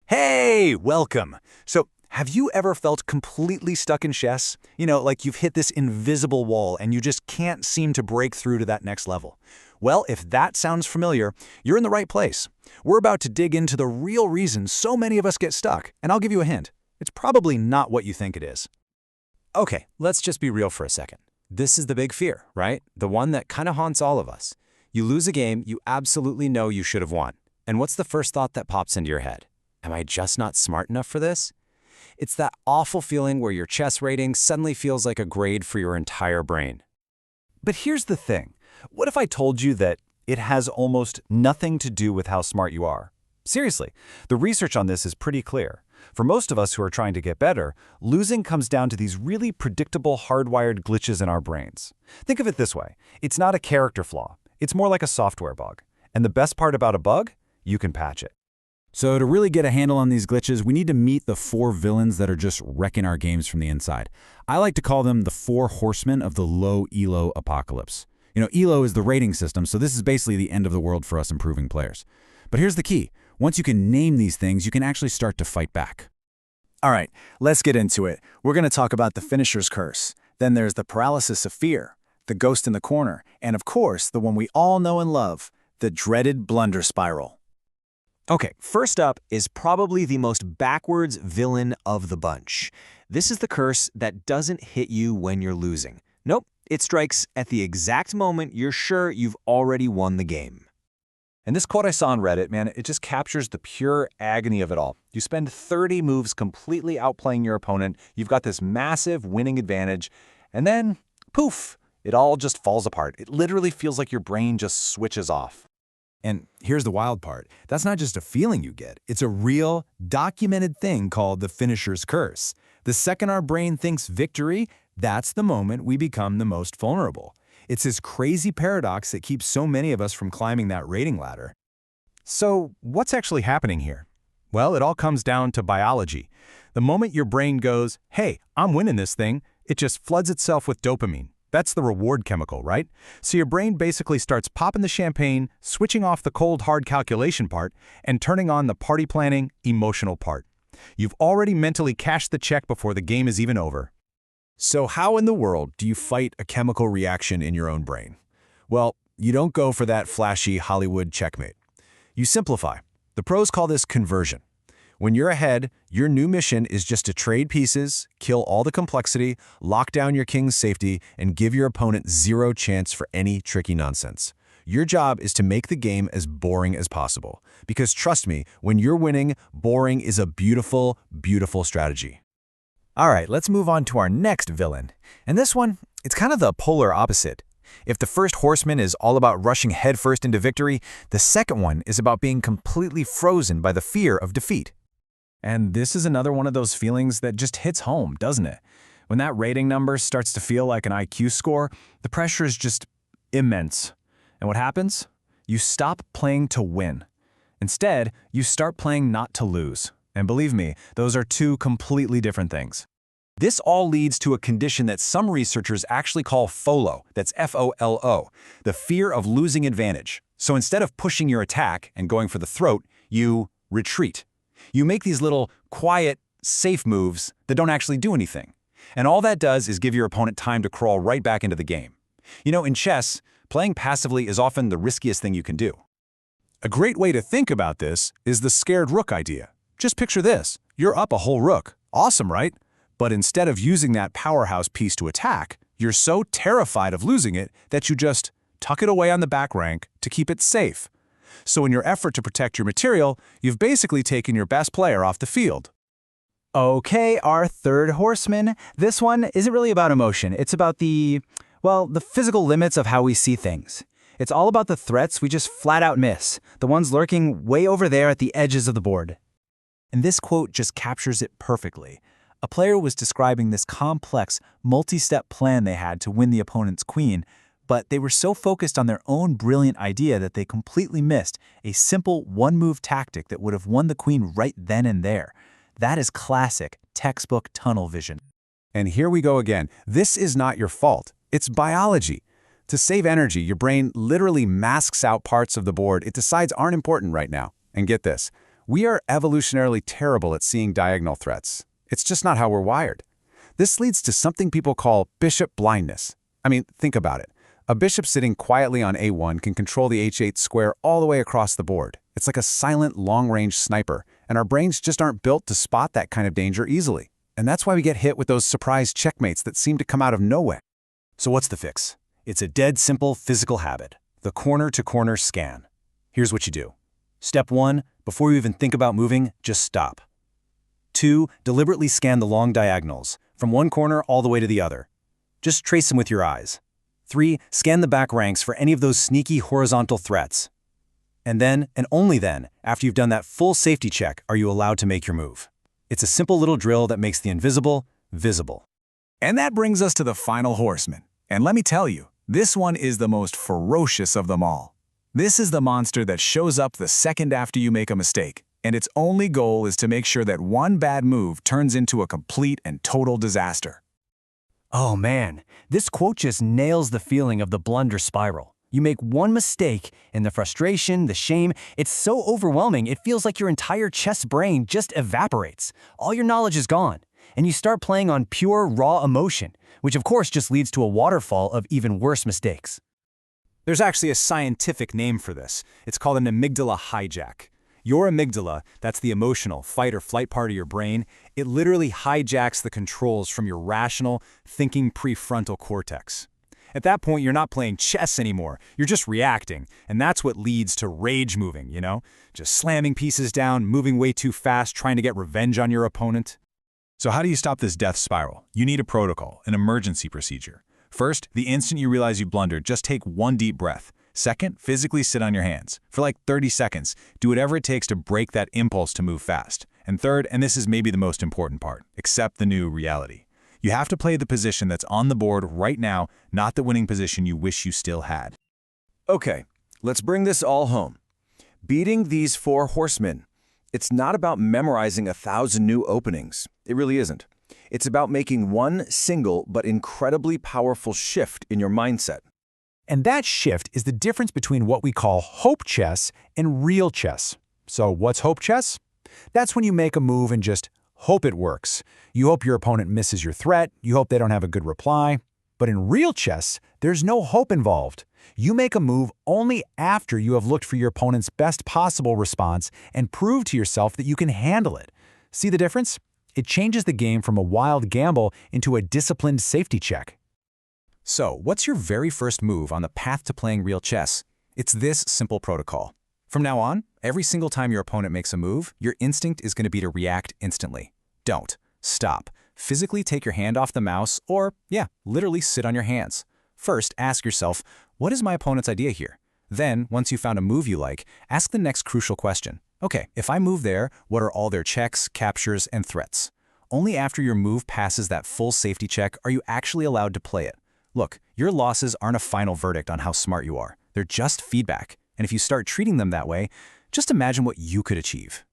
Hey, welcome. So, have you ever felt completely stuck in chess? Like you've hit this invisible wall and you just can't seem to break through to that next level. Well, if that sounds familiar, you're in the right place. We're about to dig into the real reason so many of us get stuck, and I'll give you a hint. It's probably not what you think it is. Okay, let's just be real for a second. This is the big fear, right? The one that kind of haunts all of us. You lose a game you absolutely know you should have won. And what's the first thought that pops into your head? Am I just not smart enough for this? It's that awful feeling where your chess rating suddenly feels like a grade for your entire brain. But here's the thing. What if I told you that it has almost nothing to do with how smart you are? Seriously, the research on this is pretty clear. For most of us who are trying to get better, losing comes down to these really predictable hardwired glitches in our brains. Think of it this way. It's not a character flaw. It's more like a software bug. And the best part about a bug? You can patch it. So to really get a handle on these glitches, we need to meet the four villains that are just wrecking our games from the inside. I like to call them the four horsemen of the low ELO apocalypse. ELO is the rating system, so this is basically the end of the world for us improving players. But here's the key. Once you can name these things, you can actually start to fight back. All right, let's get into it. We're going to talk about the finisher's curse. Then there's the paralysis of fear, the ghost in the corner, and of course, the one we all know and love, the dreaded blunder spiral. Okay, first up is probably the most backwards villain of the bunch. This is the curse that doesn't hit you when you're losing. Nope, it strikes at the exact moment you're sure you've already won the game. And this quote I saw on Reddit, man, it just captures the pure agony of it all. You spend 30 moves completely outplaying your opponent, you've got this massive winning advantage, and then, poof, it all just falls apart. It literally feels like your brain just switches off. And here's the wild part. That's not just a feeling you get. It's a real, documented thing called the finisher's curse. The second our brain thinks victory, that's the moment we become the most vulnerable. It's this crazy paradox that keeps so many of us from climbing that rating ladder. So, what's actually happening here? Well, it all comes down to biology. The moment your brain goes, hey, I'm winning this thing, it just floods itself with dopamine. That's the reward chemical, right? So your brain basically starts popping the champagne, switching off the cold, hard calculation part, and turning on the party planning, emotional part. You've already mentally cashed the check before the game is even over. So how in the world do you fight a chemical reaction in your own brain? Well, you don't go for that flashy Hollywood checkmate. You simplify. The pros call this conversion. When you're ahead, your new mission is just to trade pieces, kill all the complexity, lock down your king's safety, and give your opponent zero chance for any tricky nonsense. Your job is to make the game as boring as possible. Because trust me, when you're winning, boring is a beautiful, beautiful strategy. All right, let's move on to our next villain. And this one, it's kind of the polar opposite. If the first horseman is all about rushing headfirst into victory, the second one is about being completely frozen by the fear of defeat. And this is another one of those feelings that just hits home, doesn't it? When that rating number starts to feel like an IQ score, the pressure is just immense. And what happens? You stop playing to win. Instead, you start playing not to lose. And believe me, those are two completely different things. This all leads to a condition that some researchers actually call FOLO, that's F-O-L-O, the fear of losing advantage. So instead of pushing your attack and going for the throat, you retreat. You make these little, quiet, safe moves that don't actually do anything. And all that does is give your opponent time to crawl right back into the game. In chess, playing passively is often the riskiest thing you can do. A great way to think about this is the scared rook idea. Just picture this. You're up a whole rook. Awesome, right? But instead of using that powerhouse piece to attack, you're so terrified of losing it that you just tuck it away on the back rank to keep it safe. So in your effort to protect your material, you've basically taken your best player off the field. Okay, our third horseman. This one isn't really about emotion. It's about the physical limits of how we see things. It's all about the threats we just flat out miss, the ones lurking way over there at the edges of the board. And this quote just captures it perfectly. A player was describing this complex, multi-step plan they had to win the opponent's queen, but they were so focused on their own brilliant idea that they completely missed a simple one-move tactic that would have won the queen right then and there. That is classic, textbook tunnel vision. And here we go again. This is not your fault. It's biology. To save energy, your brain literally masks out parts of the board it decides aren't important right now. And get this, We are evolutionarily terrible at seeing diagonal threats. It's just not how we're wired. This leads to something people call bishop blindness. I mean, think about it. A bishop sitting quietly on a1 can control the h8 square all the way across the board. It's like a silent, long-range sniper, and our brains just aren't built to spot that kind of danger easily. And that's why we get hit with those surprise checkmates that seem to come out of nowhere. So what's the fix? It's a dead simple physical habit, the corner-to-corner scan. Here's what you do. Step 1, before you even think about moving, just stop. 2, deliberately scan the long diagonals, from one corner all the way to the other. Just trace them with your eyes. 3, scan the back ranks for any of those sneaky horizontal threats. And then, and only then, after you've done that full safety check, are you allowed to make your move. It's a simple little drill that makes the invisible visible. And that brings us to the final horseman. And let me tell you, this one is the most ferocious of them all. This is the monster that shows up the second after you make a mistake, and its only goal is to make sure that one bad move turns into a complete and total disaster. Oh man, this quote just nails the feeling of the blunder spiral. You make one mistake, and the frustration, the shame, it's so overwhelming it feels like your entire chess brain just evaporates. All your knowledge is gone, and you start playing on pure, raw emotion, which of course just leads to a waterfall of even worse mistakes. There's actually a scientific name for this. It's called an amygdala hijack. Your amygdala, that's the emotional fight or flight part of your brain, it literally hijacks the controls from your rational, thinking prefrontal cortex. At that point, you're not playing chess anymore. You're just reacting, and that's what leads to rage moving, you know? Just slamming pieces down, moving way too fast, trying to get revenge on your opponent. So how do you stop this death spiral? You need a protocol, an emergency procedure. First, the instant you realize you blundered, just take one deep breath. Second, physically sit on your hands. For like 30 seconds, do whatever it takes to break that impulse to move fast. And third, and this is maybe the most important part, accept the new reality. You have to play the position that's on the board right now, not the winning position you wish you still had. Okay, let's bring this all home. Beating these 4 horsemen. It's not about memorizing 1,000 new openings. It really isn't. It's about making one single but incredibly powerful shift in your mindset. And that shift is the difference between what we call hope chess and real chess. So what's hope chess? That's when you make a move and just hope it works. You hope your opponent misses your threat, you hope they don't have a good reply. But in real chess, there's no hope involved. You make a move only after you have looked for your opponent's best possible response and proved to yourself that you can handle it. See the difference? It changes the game from a wild gamble into a disciplined safety check. So, what's your very first move on the path to playing real chess? It's this simple protocol. From now on, every single time your opponent makes a move, your instinct is going to be to react instantly. Don't. Stop. Physically take your hand off the mouse or, literally sit on your hands. First, ask yourself, what is my opponent's idea here? Then, once you've found a move you like, ask the next crucial question. Okay, if I move there, what are all their checks, captures, and threats? Only after your move passes that full safety check are you actually allowed to play it. Look, your losses aren't a final verdict on how smart you are. They're just feedback. And if you start treating them that way, just imagine what you could achieve.